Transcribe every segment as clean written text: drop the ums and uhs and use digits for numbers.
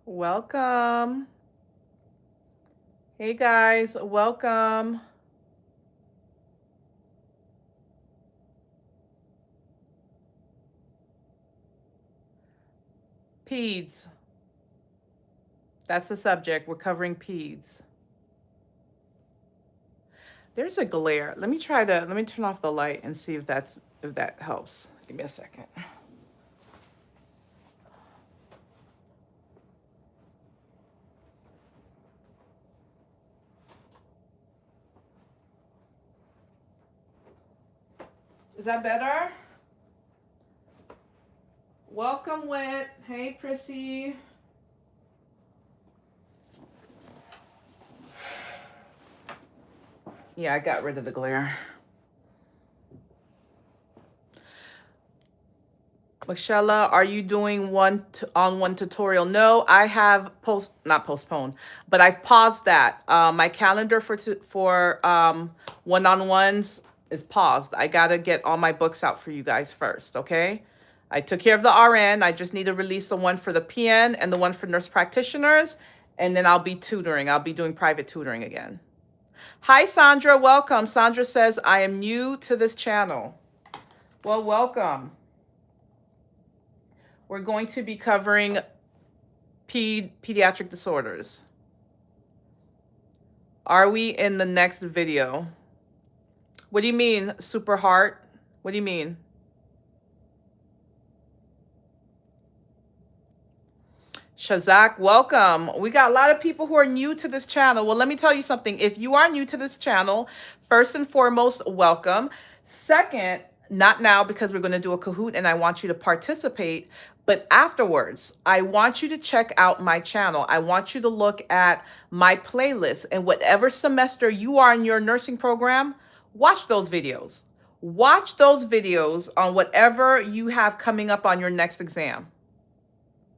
Welcome. Hey guys, welcome. Peds. That's the subject. We're covering peds. There's a glare. Let me turn off the light and see if that helps. Give me a second. Is that better? Welcome, Wit. Hey, Prissy. Yeah, I got rid of the glare. Michelle, are you doing one-on-one tutorial? No, I have not postponed, but I've paused that. My calendar for one-on-ones is paused. I gotta get all my books out for you guys first, okay? I took care of the RN. I just need to release the one for the PN and the one for nurse practitioners, and then I'll be tutoring. I'll be doing private tutoring again. Hi, Sandra. Welcome. Sandra says, I am new to this channel. Well, welcome. We're going to be covering pediatric disorders. Are we in the next video? What do you mean, super heart? What do you mean? Shazak, welcome. We got a lot of people who are new to this channel. Well, let me tell you something. If you are new to this channel, first and foremost, welcome. Second, not now because we're going to do a Kahoot and I want you to participate, but afterwards, I want you to check out my channel. I want you to look at my playlist, and whatever semester you are in your nursing program, watch those videos. Watch those videos on whatever you have coming up on your next exam.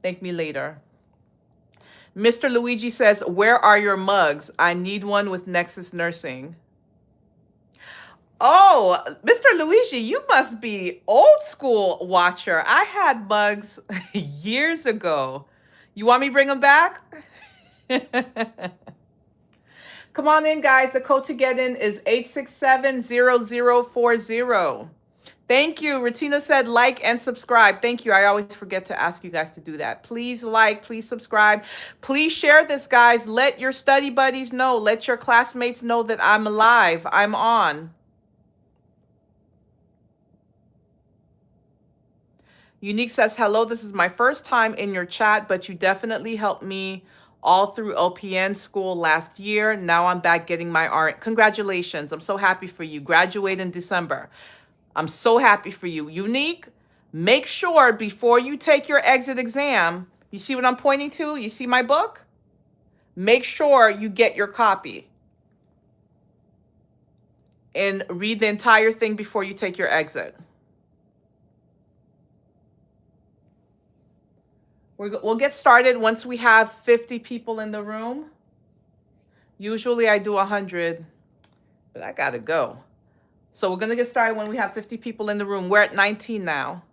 Thank me later. Mr. Luigi says, where are your mugs? I need one with Nexus Nursing. Oh, Mr. Luigi, you must be old school watcher. I had mugs years ago. You want me to bring them back? Come on in, guys. The code to get in is 867-0040. Thank you. Retina said like and subscribe. Thank you. I always forget to ask you guys to do that. Please like, please subscribe. Please share this, guys. Let your study buddies know. Let your classmates know that I'm live. I'm on. Unique says, hello, this is my first time in your chat, but you definitely helped me all through OPN school last year. Now I'm back getting my RN. Congratulations. I'm so happy for you. Graduate in December. I'm so happy for you. Unique, make sure before you take your exit exam, you see what I'm pointing to? You see my book? Make sure you get your copy and read the entire thing before you take your exit. We'll get started once we have 50 people in the room. Usually I do 100, but I gotta go. So we're gonna get started when we have 50 people in the room. We're at 19 now.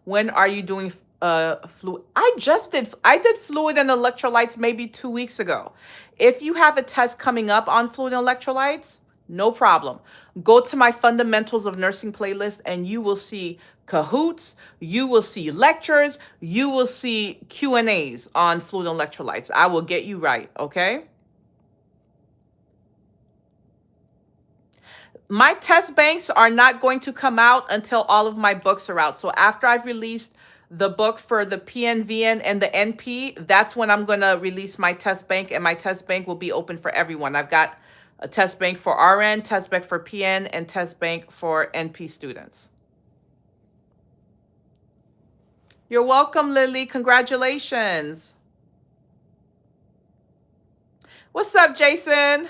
When are you doing fluid? I did fluid and electrolytes maybe 2 weeks ago. If you have a test coming up on fluid and electrolytes, no problem. Go to my Fundamentals of Nursing playlist and you will see Kahoots, you will see lectures, you will see Q&As on fluid and electrolytes. I will get you right, okay? My test banks are not going to come out until all of my books are out. So after I've released the book for the PNVN and the NP, that's when I'm going to release my test bank, and my test bank will be open for everyone. I've got a test bank for RN, test bank for PN, and test bank for NP students. You're welcome, Lily. Congratulations. What's up, Jason?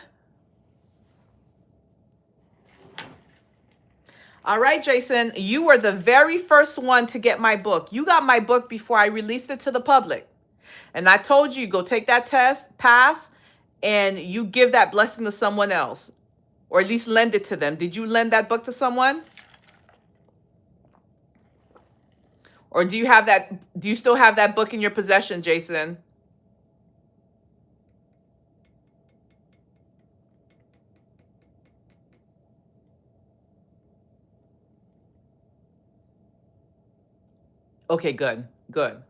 All right, Jason, you were the very first one to get my book. You got my book before I released it to the public. And I told you, go take that test, pass, and you give that blessing to someone else, or at least lend it to them. Did you lend that book to someone? Or do you still have that book in your possession, Jason? Okay, good. Good.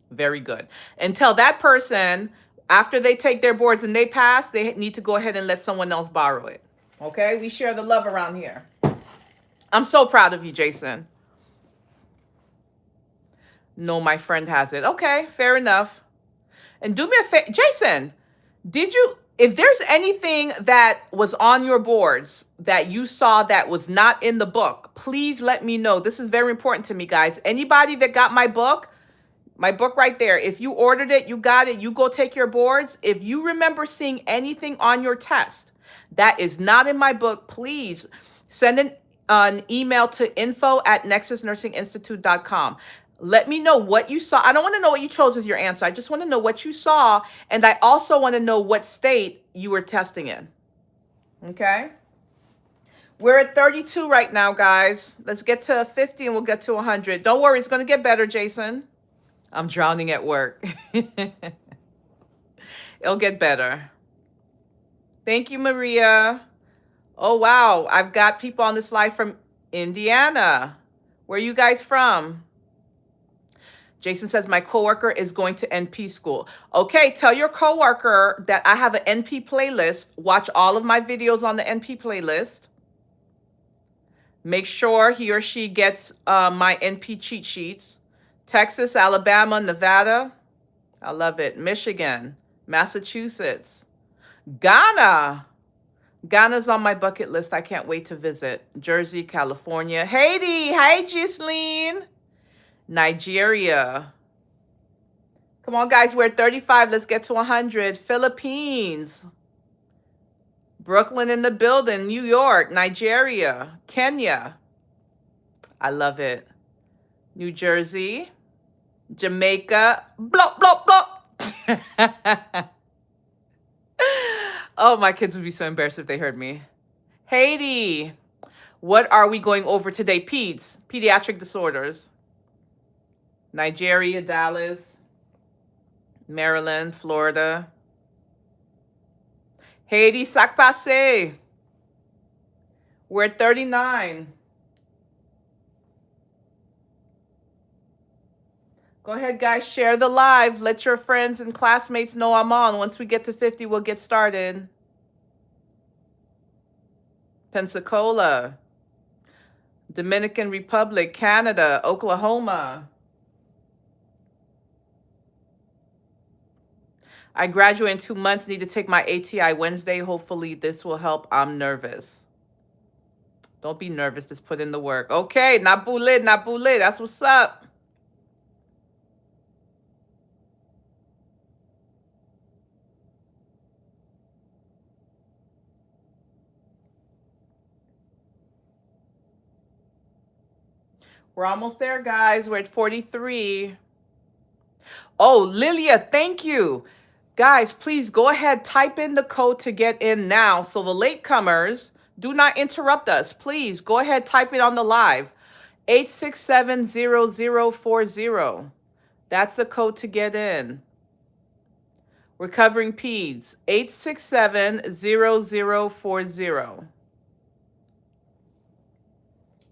Very good. And tell that person after they take their boards and they pass, they need to go ahead and let someone else borrow it. Okay? We share the love around here. I'm so proud of you, Jason. No, my friend has it. Okay, fair enough. And do me a favor, Jason, if there's anything that was on your boards that you saw that was not in the book, please let me know. This is very important to me, guys. Anybody that got my book right there, if you ordered it, you got it, you go take your boards. If you remember seeing anything on your test that is not in my book, please send an email to info@nexusnursinginstitute.com. Let me know what you saw. I don't want to know what you chose as your answer. I just want to know what you saw. And I also want to know what state you were testing in. Okay? We're at 32 right now, guys. Let's get to 50 and we'll get to 100. Don't worry, it's going to get better, Jason. I'm drowning at work. It'll get better. Thank you, Maria. Oh, wow. I've got people on this live from Indiana. Where are you guys from? Jason says, my coworker is going to NP school. Okay, tell your coworker that I have an NP playlist. Watch all of my videos on the NP playlist. Make sure he or she gets my NP cheat sheets. Texas, Alabama, Nevada. I love it. Michigan, Massachusetts, Ghana. Ghana's on my bucket list. I can't wait to visit. Jersey, California. Haiti. Hi, Giseline. Nigeria. Come on, guys. We're at 35. Let's get to 100. Philippines. Brooklyn in the building. New York. Nigeria. Kenya. I love it. New Jersey. Jamaica. Blop, blop, blop. Oh, my kids would be so embarrassed if they heard me. Haiti. What are we going over today? Pediatric disorders. Nigeria, Dallas, Maryland, Florida. Haiti, sac passe. We're at 39. Go ahead, guys. Share the live. Let your friends and classmates know I'm on. Once we get to 50, we'll get started. Pensacola, Dominican Republic, Canada, Oklahoma. I graduate in 2 months. Need to take my ATI Wednesday. Hopefully this will help. I'm nervous. Don't be nervous. Just put in the work. Okay, Nabule, Nabule. That's what's up. We're almost there, guys. We're at 43. Oh, Lilia, thank you. Guys, please go ahead, type in the code to get in now. So the latecomers, do not interrupt us. Please go ahead, type it on the live. 8670040. That's the code to get in. We're covering peds. 8670040.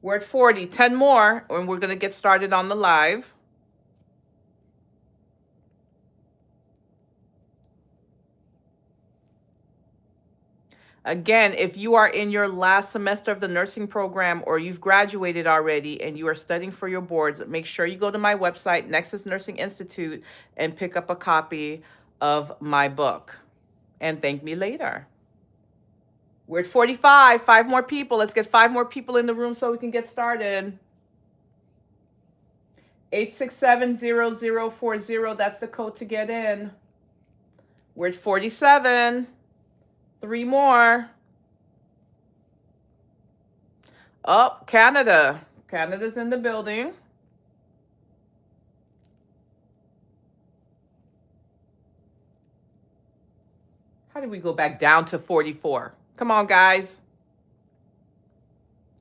We're at 40. 10 more, and we're going to get started on the live. Again, if you are in your last semester of the nursing program or you've graduated already and you are studying for your boards, make sure you go to my website, Nexus Nursing Institute, and pick up a copy of my book. And thank me later. We're at 45. 5 more people. Let's get 5 more people in the room so we can get started. 8670040. That's the code to get in. We're at 47. 3 more. Oh, Canada. Canada's in the building. How did we go back down to 44? Come on, guys.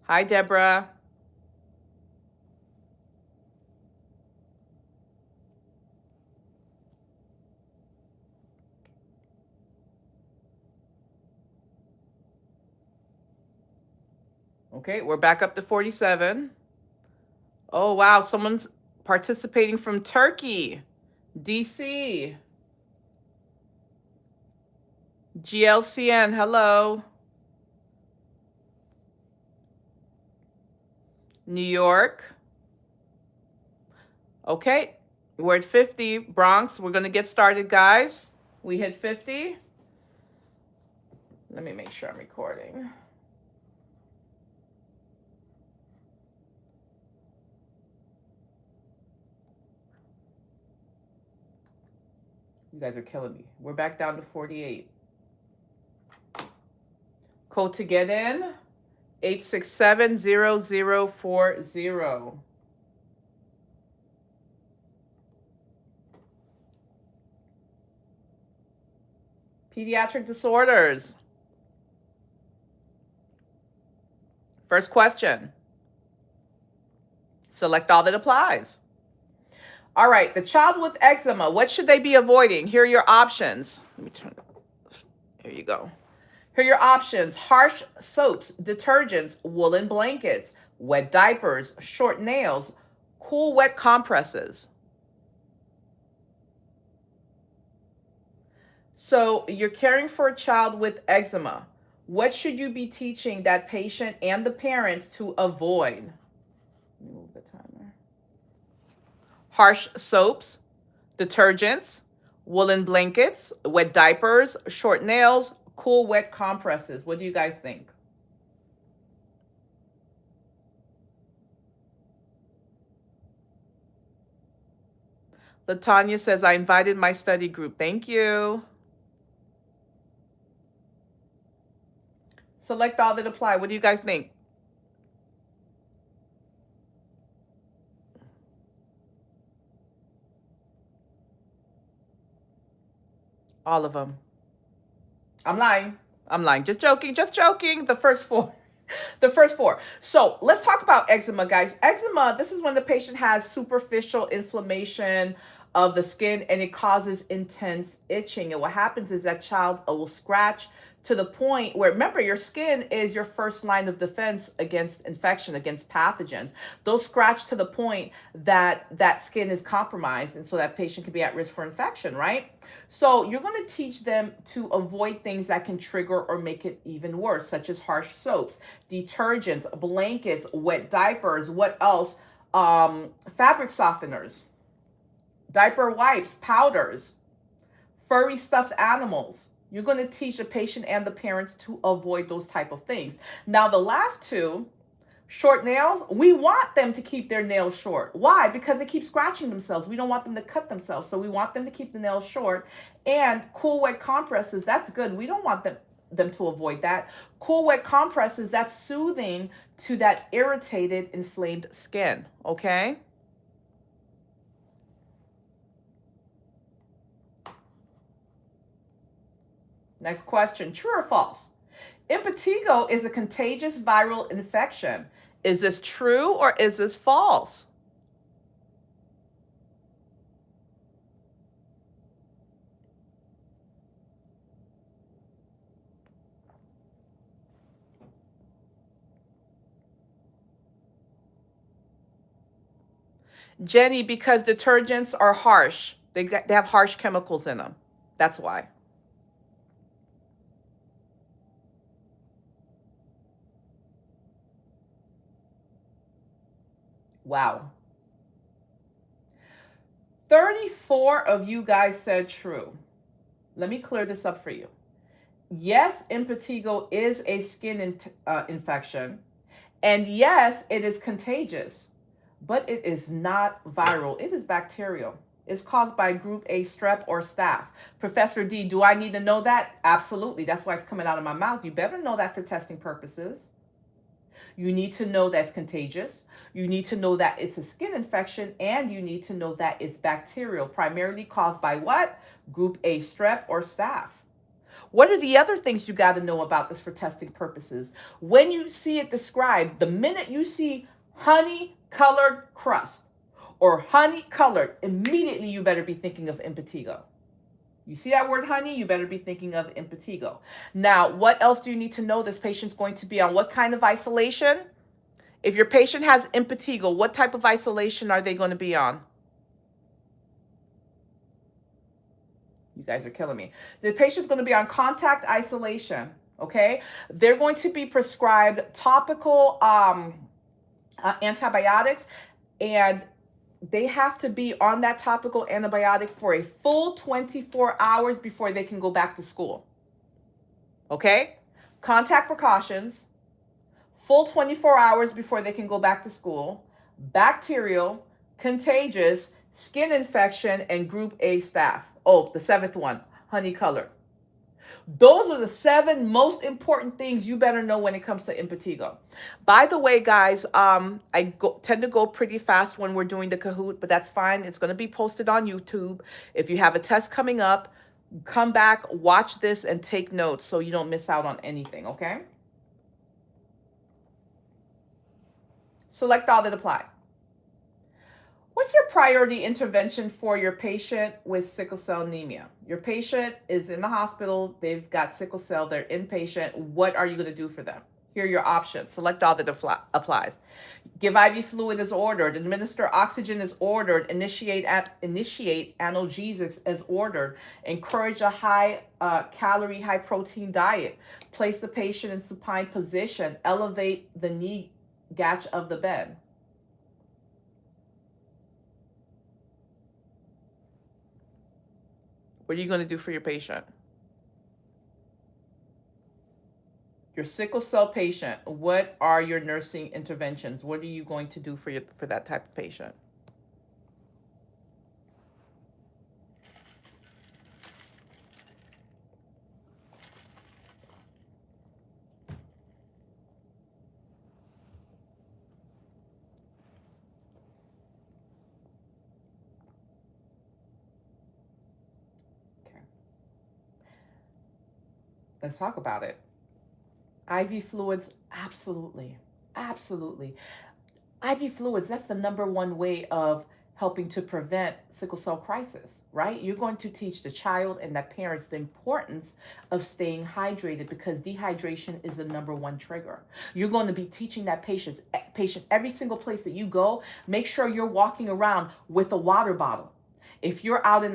Hi, Deborah. Okay, we're back up to 47. Oh, wow. Someone's participating from Turkey, DC. GLCN, hello. New York. Okay, we're at 50. Bronx, we're going to get started, guys. We hit 50. Let me make sure I'm recording. You guys are killing me. We're back down to 48. Code to get in, 867-0040. Pediatric disorders. First question. Select all that applies. All right, the child with eczema, what should they be avoiding? Here are your options. Let me turn it. Here you go. Here are your options. Harsh soaps, detergents, woolen blankets, wet diapers, short nails, cool wet compresses. So you're caring for a child with eczema. What should you be teaching that patient and the parents to avoid? Let me move the timer. Harsh soaps, detergents, woolen blankets, wet diapers, short nails, cool wet compresses. What do you guys think? Latanya says, I invited my study group. Thank you. Select all that apply. What do you guys think? All of them. I'm lying. I'm lying. Just joking. Just joking. The first four. The first four. So let's talk about eczema, guys. Eczema, this is when the patient has superficial inflammation of the skin and it causes intense itching. And what happens is that child will scratch to the point where, remember, your skin is your first line of defense against infection, against pathogens. They'll scratch to the point that that skin is compromised, and so that patient can be at risk for infection, right? So you're going to teach them to avoid things that can trigger or make it even worse, such as harsh soaps, detergents, blankets, wet diapers. What else? Fabric softeners, diaper wipes, powders, furry stuffed animals. You're going to teach the patient and the parents to avoid those type of things. Now, the last two, short nails, we want them to keep their nails short. Why? Because they keep scratching themselves. We don't want them to cut themselves. So we want them to keep the nails short. And cool wet compresses, that's good. We don't want them to avoid that. Cool wet compresses, that's soothing to that irritated, inflamed skin. Okay? Next question, true or false? Impetigo is a contagious viral infection. Is this true or is this false? Jenny, because detergents are harsh. They have harsh chemicals in them. That's why. Wow. 34 of you guys said true. Let me clear this up for you. Yes, impetigo is a skin infection. And yes, it is contagious. But it is not viral. It is bacterial. It's caused by group A strep or staph. Professor D, do I need to know that? Absolutely. That's why it's coming out of my mouth. You better know that for testing purposes. You need to know that's contagious. You need to know that it's a skin infection, and you need to know that it's bacterial, primarily caused by what? Group A strep or staph. What are the other things you got to know about this for testing purposes? When you see it described, the minute you see honey colored crust or honey colored, immediately you better be thinking of impetigo. You see that word honey, you better be thinking of impetigo. Now, what else do you need to know? This patient's going to be on what kind of isolation? If your patient has impetigo, what type of isolation are they going to be on? You guys are killing me. The patient's going to be on contact isolation, okay? They're going to be prescribed topical antibiotics, and they have to be on that topical antibiotic for a full 24 hours before they can go back to school, okay? Contact precautions, full 24 hours before they can go back to school, bacterial, contagious, skin infection, and group A staph. Oh, the seventh one, honey color. Those are the 7 most important things you better know when it comes to impetigo. By the way, guys, tend to go pretty fast when we're doing the Kahoot, but that's fine. It's going to be posted on YouTube. If you have a test coming up, come back, watch this, and take notes so you don't miss out on anything, okay? Select all that apply. What's your priority intervention for your patient with sickle cell anemia? Your patient is in the hospital. They've got sickle cell. They're inpatient. What are you going to do for them? Here are your options. Select all that applies. Give IV fluid as ordered. Administer oxygen as ordered. Initiate analgesics as ordered. Encourage a high calorie, high protein diet. Place the patient in supine position. Elevate the knee gatch of the bed. What are you going to do for your patient? Your sickle cell patient, what are your nursing interventions? What are you going to do for that type of patient? Let's talk about it. IV fluids, absolutely. Absolutely. IV fluids, that's the #1 way of helping to prevent sickle cell crisis, right? You're going to teach the child and the parents the importance of staying hydrated, because dehydration is the #1 trigger. You're going to be teaching that patient every single place that you go, make sure you're walking around with a water bottle. If you're out in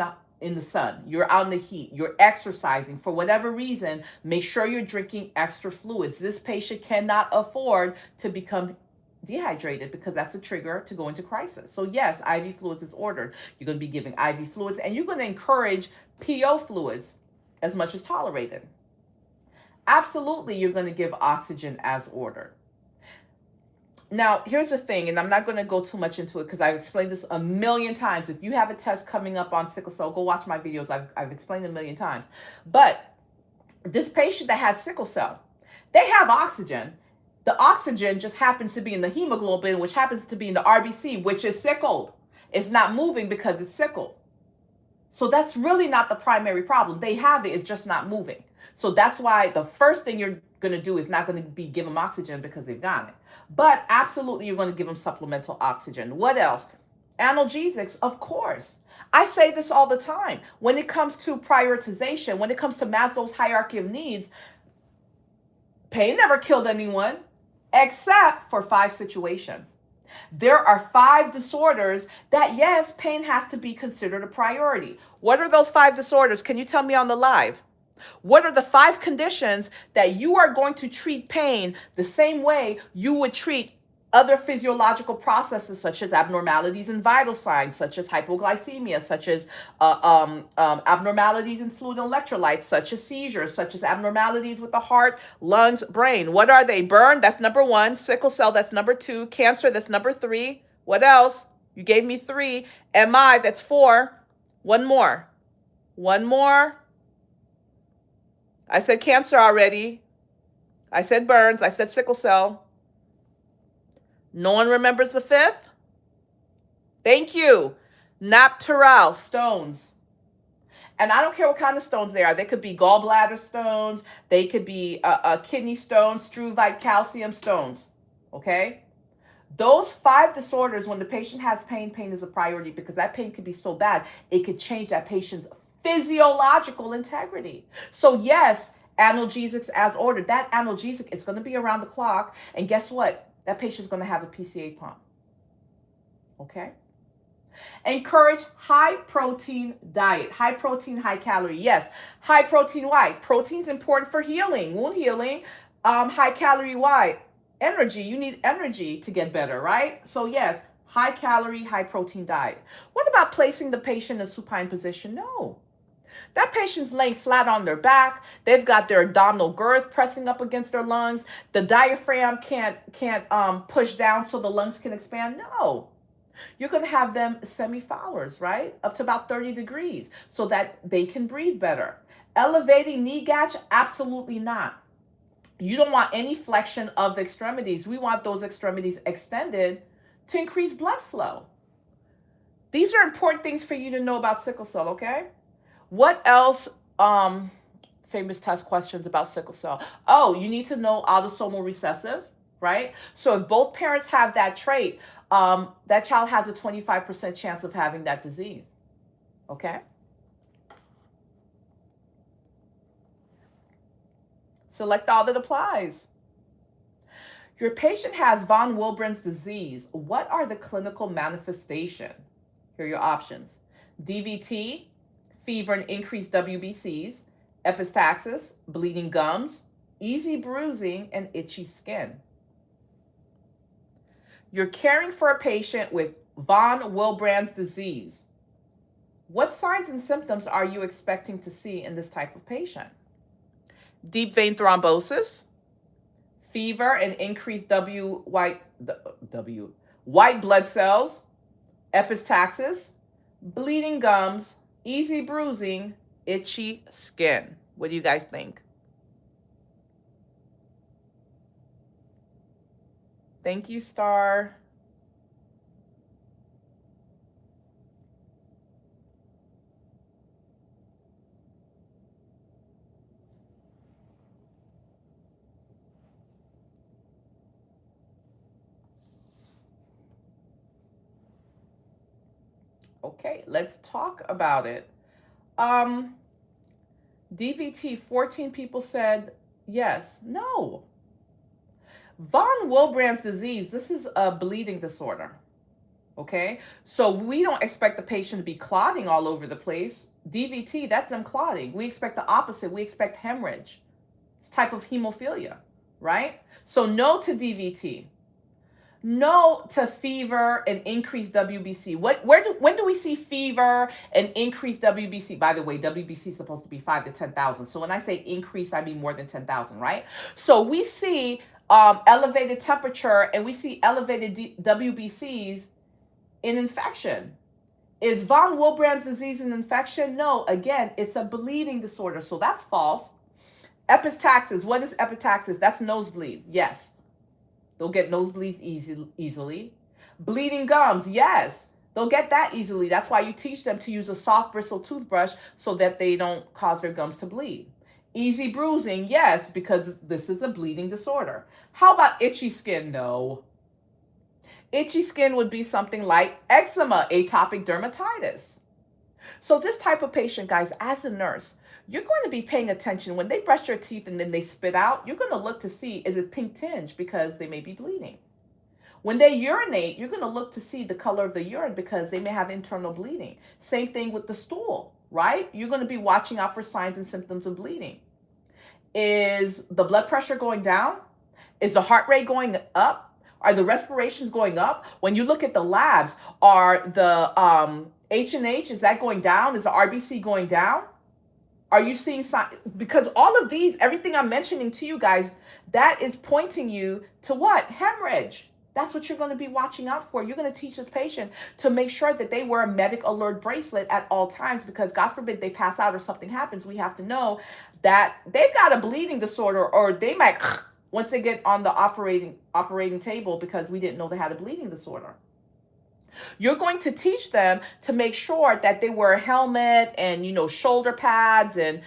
the sun, you're out in the heat, you're exercising, for whatever reason, make sure you're drinking extra fluids. This patient cannot afford to become dehydrated, because that's a trigger to go into crisis. So yes, IV fluids is ordered. You're going to be giving IV fluids, and you're going to encourage PO fluids as much as tolerated. Absolutely, you're going to give oxygen as ordered. Now, here's the thing, and I'm not going to go too much into it because I've explained this a million times. If you have a test coming up on sickle cell, go watch my videos. I've explained it a million times. But this patient that has sickle cell, they have oxygen. The oxygen just happens to be in the hemoglobin, which happens to be in the RBC, which is sickled. It's not moving because it's sickled. So that's really not the primary problem. They have it, it's just not moving. So that's why the first thing you're going to do is not going to be give them oxygen because they've got it. But absolutely, you're going to give them supplemental oxygen. What else? Analgesics, of course. I say this all the time. When it comes to prioritization, when it comes to Maslow's hierarchy of needs, pain never killed anyone except for 5 situations. There are 5 disorders that, yes, pain has to be considered a priority. What are those 5 disorders? Can you tell me on the live? What are the 5 conditions that you are going to treat pain the same way you would treat other physiological processes, such as abnormalities in vital signs, such as hypoglycemia, such as abnormalities in fluid and electrolytes, such as seizures, such as abnormalities with the heart, lungs, brain? What are they? Burn, that's #1. Sickle cell, that's #2. Cancer, that's #3. What else? You gave me 3. MI, that's 4. One more. One more. I said cancer already. I said burns. I said sickle cell. No one remembers the 5th? Thank you. Naptural, stones. And I don't care what kind of stones they are. They could be gallbladder stones. They could be kidney stones, struvite, calcium stones. Okay? Those 5 disorders, when the patient has pain, pain is a priority, because that pain could be so bad, it could change that patient's physiological integrity. So yes, analgesics as ordered. That analgesic is going to be around the clock. And guess what? That patient's going to have a PCA pump. Okay? Encourage high protein diet. High protein, high calorie. Yes, high protein. Why? Protein's important for healing, wound healing. High calorie. Why? Energy. You need energy to get better, right? So yes, high calorie, high protein diet. What about placing the patient in a supine position? No. That patient's laying flat on their back. They've got their abdominal girth pressing up against their lungs. The diaphragm can't push down so the lungs can expand. No. You're going to have them semi-Fowlers, right? Up to about 30 degrees so that they can breathe better. Elevating knee gauge? Absolutely not. You don't want any flexion of the extremities. We want those extremities extended to increase blood flow. These are important things for you to know about sickle cell, okay? What else? Famous test questions about sickle cell. Oh, you need to know autosomal recessive, right? So if both parents have that trait, that child has a 25% chance of having that disease, okay? Select all that applies. Your patient has von Willebrand's disease. What are the clinical manifestations? Here are your options. DVT, fever and increased WBCs, epistaxis, bleeding gums, easy bruising, and itchy skin. You're caring for a patient with von Willebrand's disease. What signs and symptoms are you expecting to see in this type of patient? Deep vein thrombosis, fever and increased white blood cells, epistaxis, bleeding gums, easy bruising, itchy skin. What do you guys think? Thank you, Star. Okay, let's talk about it. DVT, 14 people said yes. No. Von Willebrand's disease, this is a bleeding disorder. Okay? So we don't expect the patient to be clotting all over the place. DVT, that's them clotting. We expect the opposite. We expect hemorrhage. It's type of hemophilia, right? So no to DVT. No to fever and increased WBC. When do we see fever and increased WBC? By the way, WBC is supposed to be 5 to 10,000. So when I say increase, I mean more than 10,000, right? So we see elevated temperature and we see elevated WBCs in infection. Is von Willebrand's disease an infection? No. Again, it's a bleeding disorder, so that's false. Epistaxis. What is epistaxis? That's nosebleed. Yes. They'll get nosebleeds easily. Bleeding gums, yes. They'll get that easily. That's why you teach them to use a soft bristle toothbrush so that they don't cause their gums to bleed. Easy bruising, yes, because this is a bleeding disorder. How about itchy skin? No. Itchy skin would be something like eczema, atopic dermatitis. So this type of patient, guys, as a nurse, you're going to be paying attention. When they brush your teeth and then they spit out, you're going to look to see, is it pink tinge because they may be bleeding. When they urinate, you're going to look to see the color of the urine because they may have internal bleeding. Same thing with the stool, right? You're going to be watching out for signs and symptoms of bleeding. Is the blood pressure going down? Is the heart rate going up? Are the respirations going up? When you look at the labs, are the H&H, is that going down? Is the RBC going down? Are you seeing signs? Because all of these, everything I'm mentioning to you guys, that is pointing you to what? Hemorrhage. That's what you're going to be watching out for. You're going to teach this patient to make sure that they wear a medic alert bracelet at all times because God forbid they pass out or something happens. We have to know that they've got a bleeding disorder or they might once they get on the operating table because we didn't know they had a bleeding disorder. You're going to teach them to make sure that they wear a helmet and, shoulder pads and,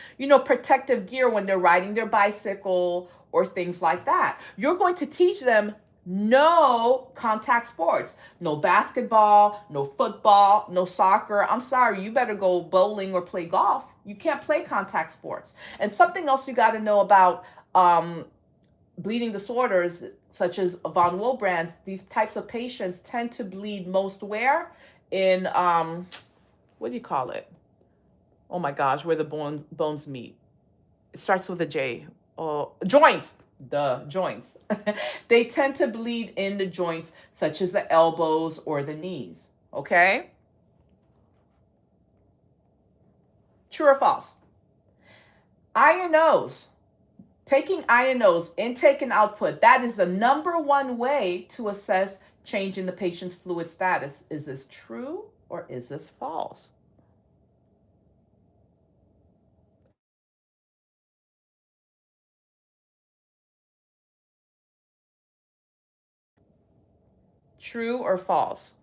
protective gear when they're riding their bicycle or things like that. You're going to teach them No contact sports. No basketball, no football, no soccer. I'm sorry, you better go bowling or play golf. You can't play contact sports. And something else you got to know about um, bleeding disorders, such as von Willebrand's, these types of patients tend to bleed most where? In, what do you call it? Oh my gosh, where the bones meet. It starts with a J. Oh, joints. The joints. They tend to bleed in the joints, such as the elbows or the knees. Okay? True or false? INOs. Taking INOs, intake and output, that is the number one way to assess change in the patient's fluid status. Is this true or is this false? True or false?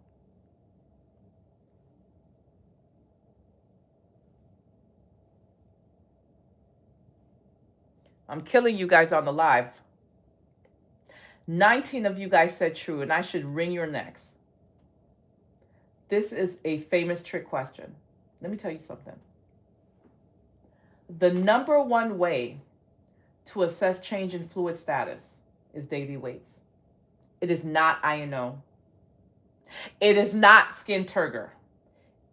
I'm killing you guys on the live. 19 of you guys said true, and I should wring your necks. This is a famous trick question. Let me tell you something. The number one way to assess change in fluid status is daily weights. It is not INO. It is not skin turgor.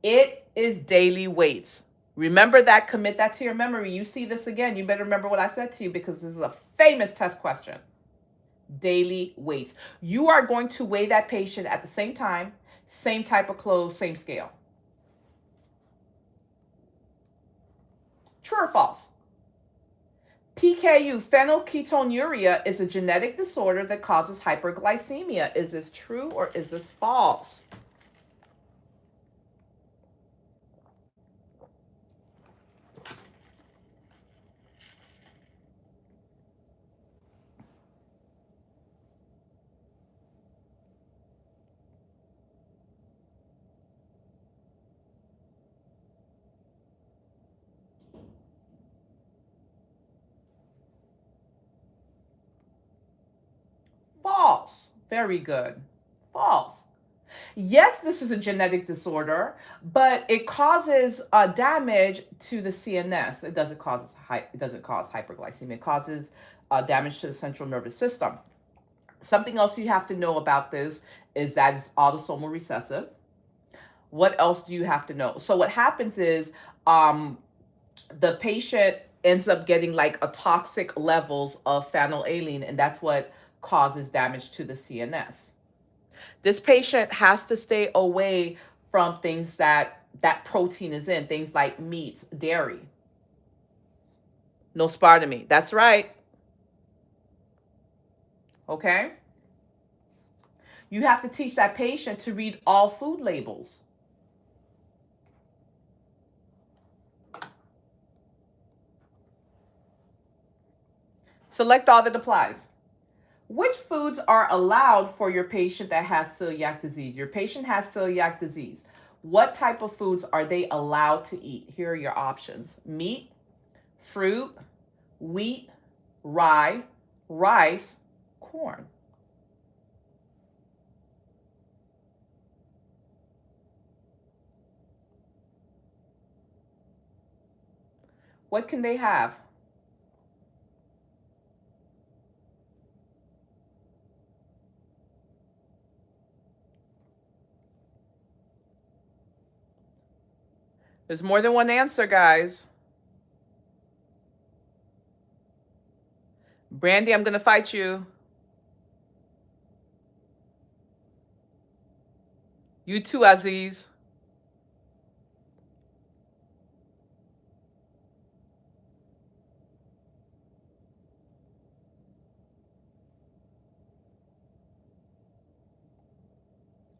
It is daily weights. Remember that, commit that to your memory. You see this again, you better remember what I said to you because this is a famous test question. Daily weights. You are going to weigh that patient at the same time, same type of clothes, same scale. True or false? PKU, phenylketonuria, is a genetic disorder that causes hyperglycemia. Is this true or is this false? False. Very good. False. Yes, this is a genetic disorder, but it causes damage to the CNS. It doesn't cause hyperglycemia. It causes damage to the central nervous system. Something else you have to know about this is that it's autosomal recessive. What else do you have to know? So what happens is the patient ends up getting like a toxic levels of phenylalanine, and that's what causes damage to the CNS. This patient has to stay away from things that protein is in, things like meats, dairy. No spartame. That's right. Okay? You have to teach that patient to read all food labels. Select all that applies. Which foods are allowed for your patient that has celiac disease? Your patient has celiac disease. What type of foods are they allowed to eat? Here are your options: meat, fruit, wheat, rye, rice, corn. What can they have? There's more than one answer, guys. Brandy, I'm going to fight you. You too, Aziz.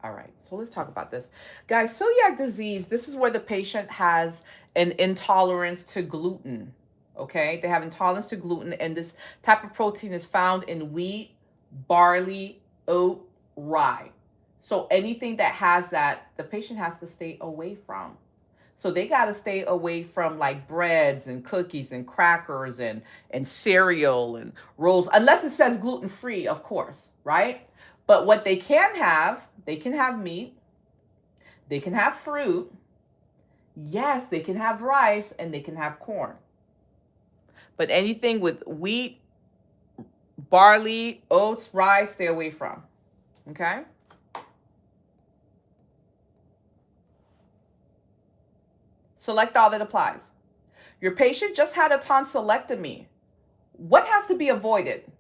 All right, so let's talk about this. Guys, celiac disease, this is where the patient has an intolerance to gluten. Okay, they have intolerance to gluten, and this type of protein is found in wheat, barley, oat, rye. So anything that has that, the patient has to stay away from. So they got to stay away from like breads and cookies and crackers and cereal and rolls, unless it says gluten free, of course, right? But what they can have meat, they can have fruit, yes, they can have rice, and they can have corn. But anything with wheat, barley, oats, rye, stay away from. Okay? Select all that applies. Your patient just had a tonsillectomy. What has to be avoided?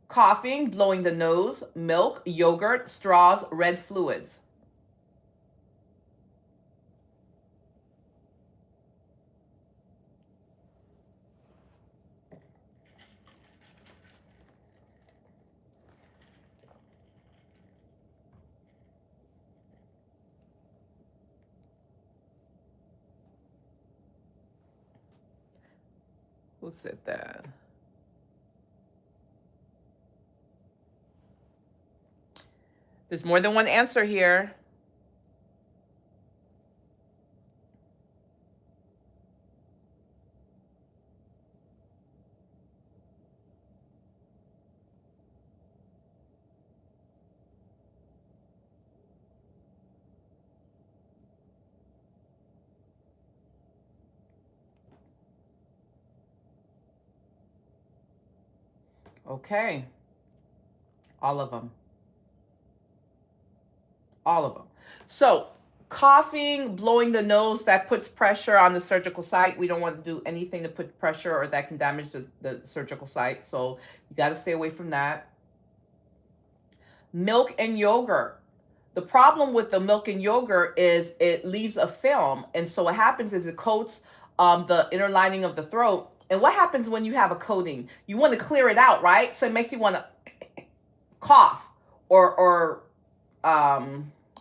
Coughing, blowing the nose, milk, yogurt, straws, red fluids. Who said that? There's more than one answer here. Okay. All of them. All of them. So, coughing, blowing the nose, that puts pressure on the surgical site. We don't want to do anything to put pressure or that can damage the surgical site. So, you got to stay away from that. Milk and yogurt. The problem with the milk and yogurt is it leaves a film. And so, what happens is it coats the inner lining of the throat. And what happens when you have a coating? You want to clear it out, right? So, it makes you want to cough or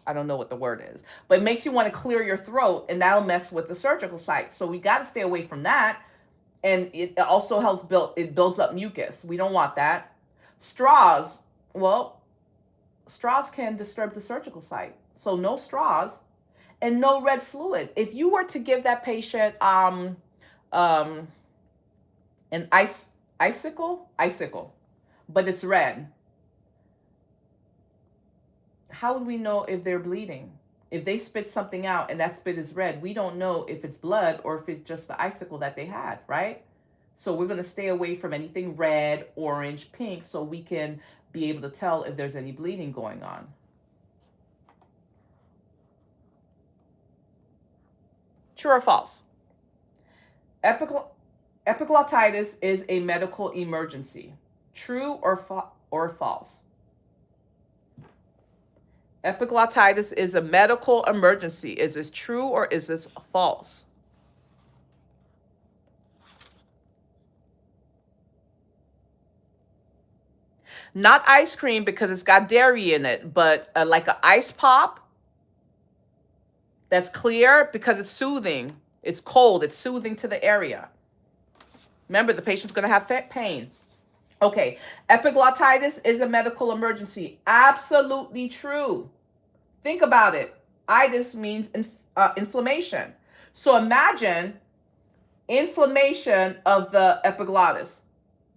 I don't know what the word is, but it makes you want to clear your throat, and that'll mess with the surgical site. So we got to stay away from that. And it also helps builds up mucus. We don't want that. Straws, well, straws can disturb the surgical site. So no straws and no red fluid. If you were to give that patient an icicle, but it's red, how would we know if they're bleeding? If they spit something out and that spit is red, we don't know if it's blood or if it's just the icicle that they had, right? So we're going to stay away from anything red, orange, pink, so we can be able to tell if there's any bleeding going on. True or false? Epiglottitis is a medical emergency. True or false? Epiglottitis is a medical emergency. Is this true or is this false? Not ice cream because it's got dairy in it, but like an ice pop that's clear because it's soothing. It's cold. It's soothing to the area. Remember, the patient's going to have pain. Okay, epiglottitis is a medical emergency. Absolutely true. Think about it. Itis means inflammation. So imagine inflammation of the epiglottis.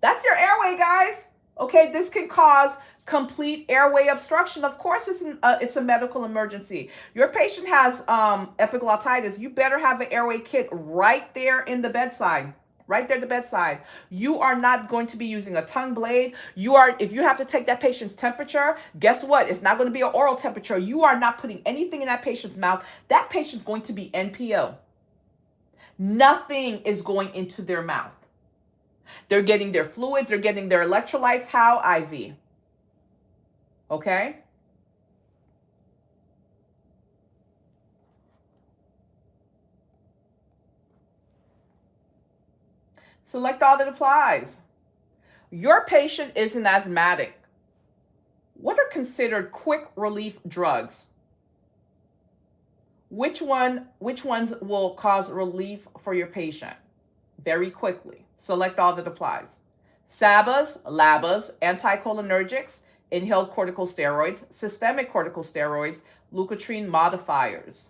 That's your airway, guys. Okay, this can cause complete airway obstruction. Of course, it's a medical emergency. Your patient has epiglottitis. You better have an airway kit right there in the bedside. Right there at the bedside. You are not going to be using a tongue blade. If you have to take that patient's temperature, guess what? It's not going to be an oral temperature. You are not putting anything in that patient's mouth. That patient's going to be NPO. Nothing is going into their mouth. They're getting their fluids. They're getting their electrolytes. How? IV. Okay? Select all that applies. Your patient is an asthmatic. What are considered quick relief drugs? Which ones will cause relief for your patient very quickly? Select all that applies. SABAs, LABAs, anticholinergics, inhaled corticosteroids, systemic corticosteroids, leukotriene modifiers.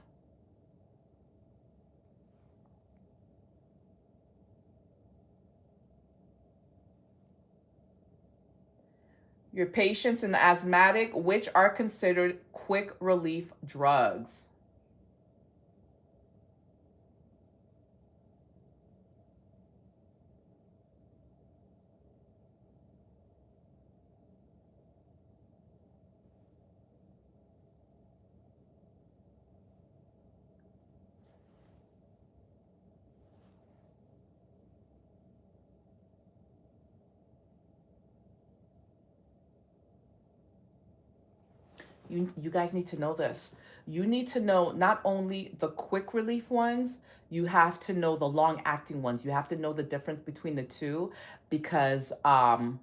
Your patients and the asthmatic, which are considered quick relief drugs? You guys need to know this. You need to know not only the quick relief ones, you have to know the long acting ones. You have to know the difference between the two because on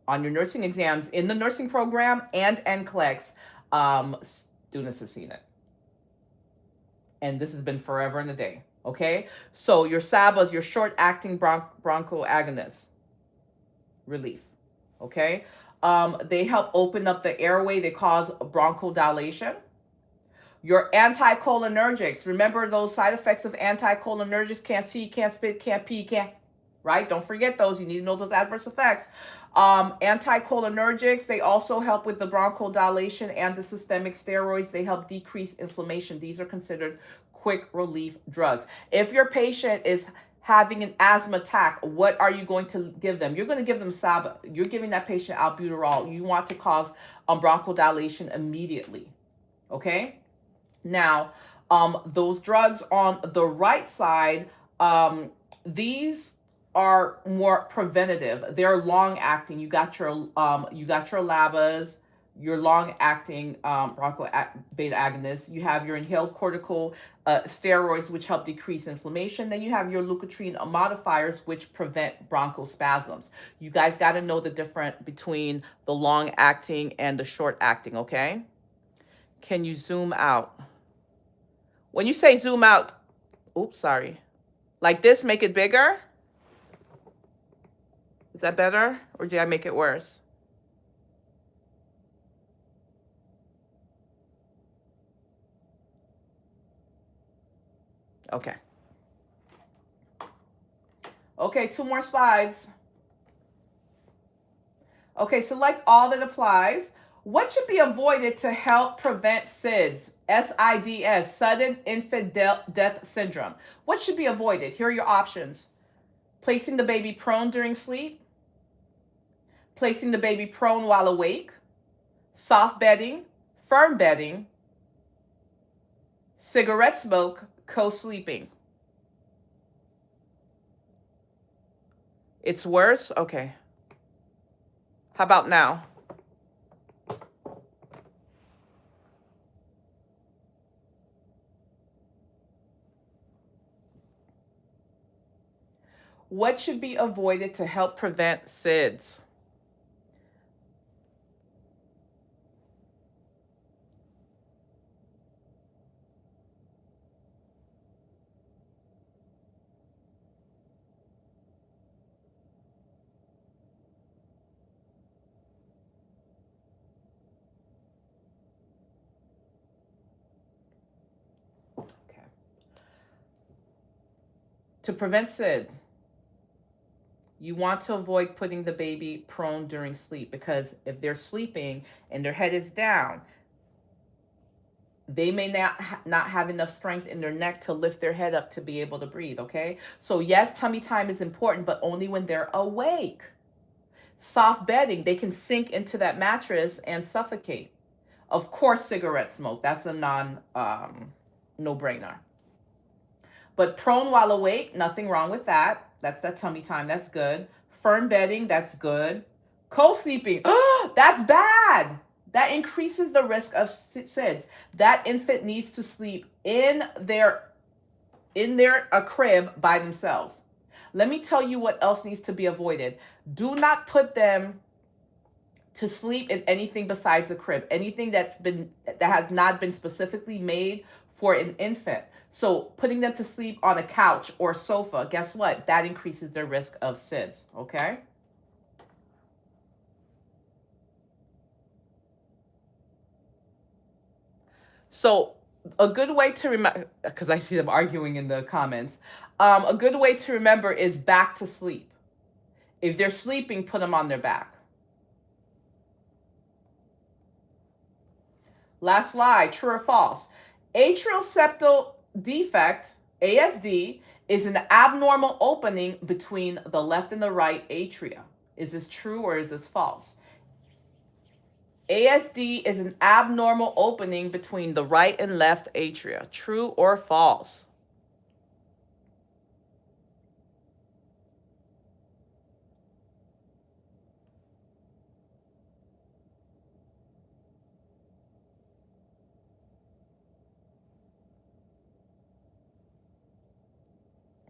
your nursing exams in the nursing program and NCLEX, students have seen it. And this has been forever and a day. Okay? So your SABAs, your short acting bronchoagonist relief. Okay? They help open up the airway. They cause bronchodilation. Your anticholinergics. Remember those side effects of anticholinergics? Can't see, can't spit, can't pee, can't. Right? Don't forget those. You need to know those adverse effects. Anticholinergics, they also help with the bronchodilation and the systemic steroids. They help decrease inflammation. These are considered quick relief drugs. If your patient is having an asthma attack, what are you going to give them? You're going to give them SABA. You're giving that patient albuterol. You want to cause bronchodilation immediately. Okay? Now, those drugs on the right side, these are more preventative. They're long acting. You got your LABAs, your long acting broncho beta agonists. You have your inhaled cortical steroids, which help decrease inflammation. Then you have your leukotriene modifiers, which prevent bronchospasms. You guys got to know the difference between the long acting and the short acting. Okay? Can you zoom out? When you say zoom out, oops, sorry. Like this, make it bigger? Is that better? Or did I make it worse? Okay. Okay, 2 more slides. Okay, select all that applies. What should be avoided to help prevent SIDS? SIDS, sudden infant death syndrome. What should be avoided? Here are your options. Placing the baby prone during sleep. Placing the baby prone while awake. Soft bedding. Firm bedding. Cigarette smoke. Co-sleeping. It's worse? Okay. How about now? What should be avoided to help prevent SIDS? Okay. To prevent SIDS, you want to avoid putting the baby prone during sleep because if they're sleeping and their head is down, they may not have enough strength in their neck to lift their head up to be able to breathe, okay? So yes, tummy time is important, but only when they're awake. Soft bedding, they can sink into that mattress and suffocate. Of course, cigarette smoke, that's a no-brainer. But prone while awake, nothing wrong with that. That's that tummy time. That's good. Firm bedding, that's good. Co-sleeping, that's bad. That increases the risk of SIDS. That infant needs to sleep in their crib by themselves. Let me tell you what else needs to be avoided. Do not put them to sleep in anything besides a crib. Anything that has not been specifically made for an infant. So putting them to sleep on a couch or sofa, guess what? That increases their risk of SIDS, okay? So a good way to remember, because I see them arguing in the comments, a good way to remember is back to sleep. If they're sleeping, put them on their back. Last slide, true or false? Atrial septal defect, ASD, is an abnormal opening between the left and the right atria. Is this true or is this false? ASD is an abnormal opening between the right and left atria. True or false?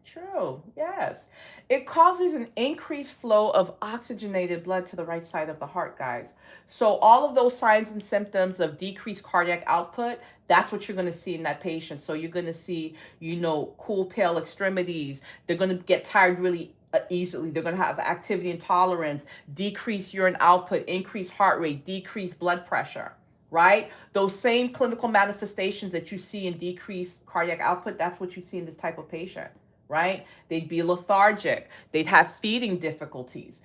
True, yes. It causes an increased flow of oxygenated blood to the right side of the heart, guys. So, all of those signs and symptoms of decreased cardiac output, that's what you're going to see in that patient. So, you're going to see, cool, pale extremities. They're going to get tired really easily. They're going to have activity intolerance, decreased urine output, increased heart rate, decreased blood pressure. Right? Those same clinical manifestations that you see in decreased cardiac output, that's what you see in this type of patient. Right? They'd be lethargic. They'd have feeding difficulties.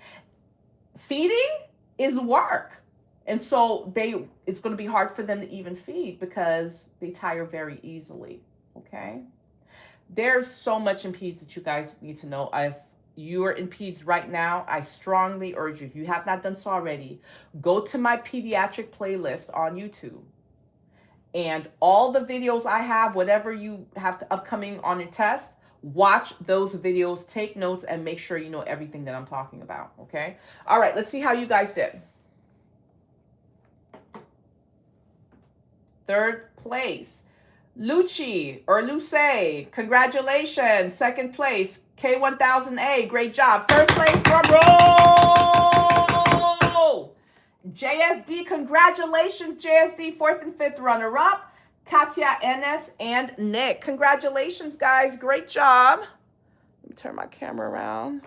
Feeding is work. And so it's going to be hard for them to even feed because they tire very easily. Okay? There's so much in peds that you guys need to know. If you're in peds right now, I strongly urge you, if you have not done so already, go to my pediatric playlist on YouTube. And all the videos I have, whatever you have upcoming on your test, watch those videos, take notes, and make sure you know everything that I'm talking about, okay? All right, let's see how you guys did. Third place, Lucci or Luce, congratulations. Second place, K1000A, great job. First place, drum roll. JSD, congratulations, JSD, fourth and fifth runner-up. Katya, Enes, and Nick. Congratulations, guys. Great job. Let me turn my camera around.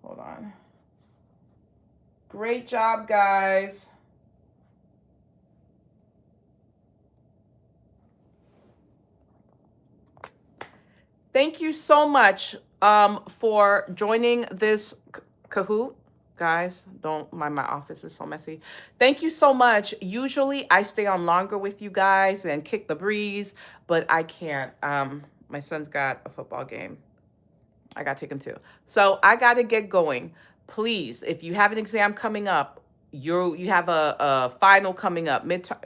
Hold on. Great job, guys. Thank you so much for joining this Kahoot. Guys, don't mind, my office is so messy. Thank you so much. Usually I stay on longer with you guys and kick the breeze, but I can't. My son's got a football game. I got to take him to. So I got to get going. Please, if you have an exam coming up, you have a final coming up, midterm,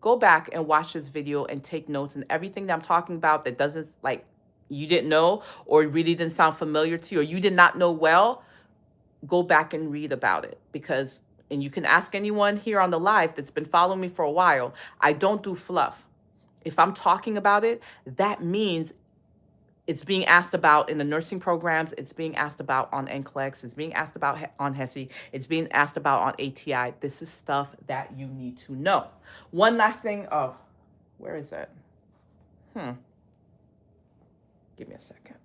go back and watch this video and take notes, and everything that I'm talking about that doesn't, like, you didn't know or really didn't sound familiar to you or you did not know well, go back and read about it. Because, and you can ask anyone here on the live that's been following me for a while, I don't do fluff. If I'm talking about it, that means it's being asked about in the nursing programs, it's being asked about on NCLEX, it's being asked about on HESI, it's being asked about on ATI. This is stuff that you need to know. One last thing. Oh, where is it? Give me a second.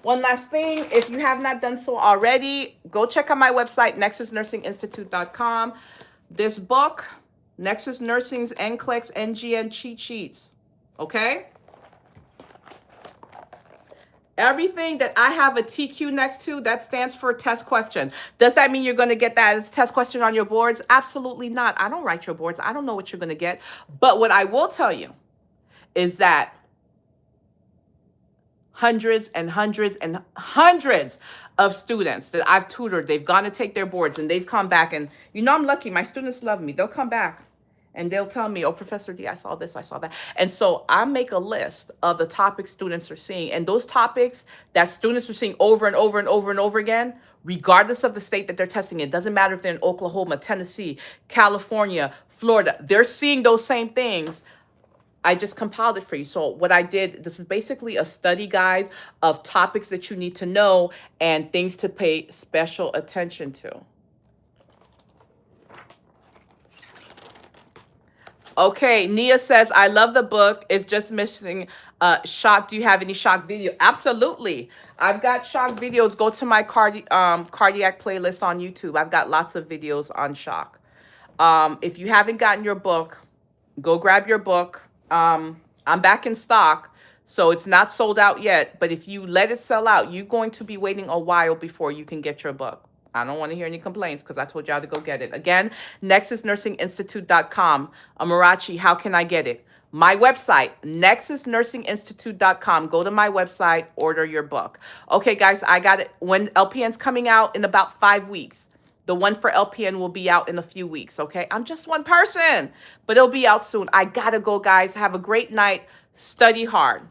One last thing, if you have not done so already, go check out my website, nexusnursinginstitute.com. This book, Nexus Nursing's NCLEX NGN cheat sheets, okay? Everything that I have a TQ next to, that stands for test question. Does that mean you're going to get that as a test question on your boards? Absolutely not. I don't write your boards. I don't know what you're going to get. But what I will tell you is that hundreds and hundreds and hundreds of students that I've tutored, they've gone to take their boards and they've come back, and I'm lucky. My students love me. They'll come back and they'll tell me, oh, Professor D, I saw this, I saw that. And so I make a list of the topics students are seeing, and those topics that students are seeing over and over and over and over again, regardless of the state that they're testing in. It doesn't matter if they're in Oklahoma, Tennessee, California, Florida, they're seeing those same things. I just compiled it for you. So what I did, this is basically a study guide of topics that you need to know and things to pay special attention to. Okay, Nia says, I love the book. It's just missing shock. Do you have any shock video? Absolutely. I've got shock videos. Go to my cardiac playlist on YouTube. I've got lots of videos on shock. If you haven't gotten your book, go grab your book. I'm back in stock, so it's not sold out yet. But if you let it sell out, you're going to be waiting a while before you can get your book. I don't want to hear any complaints because I told y'all to go get it. Again, nexusnursinginstitute.com. Amarachi, how can I get it? My website, nexusnursinginstitute.com. Go to my website, order your book. Okay, guys, I got it. When LPN's coming out in about 5 weeks. The one for LPN will be out in a few weeks, okay? I'm just one person, but it'll be out soon. I gotta go, guys. Have a great night. Study hard.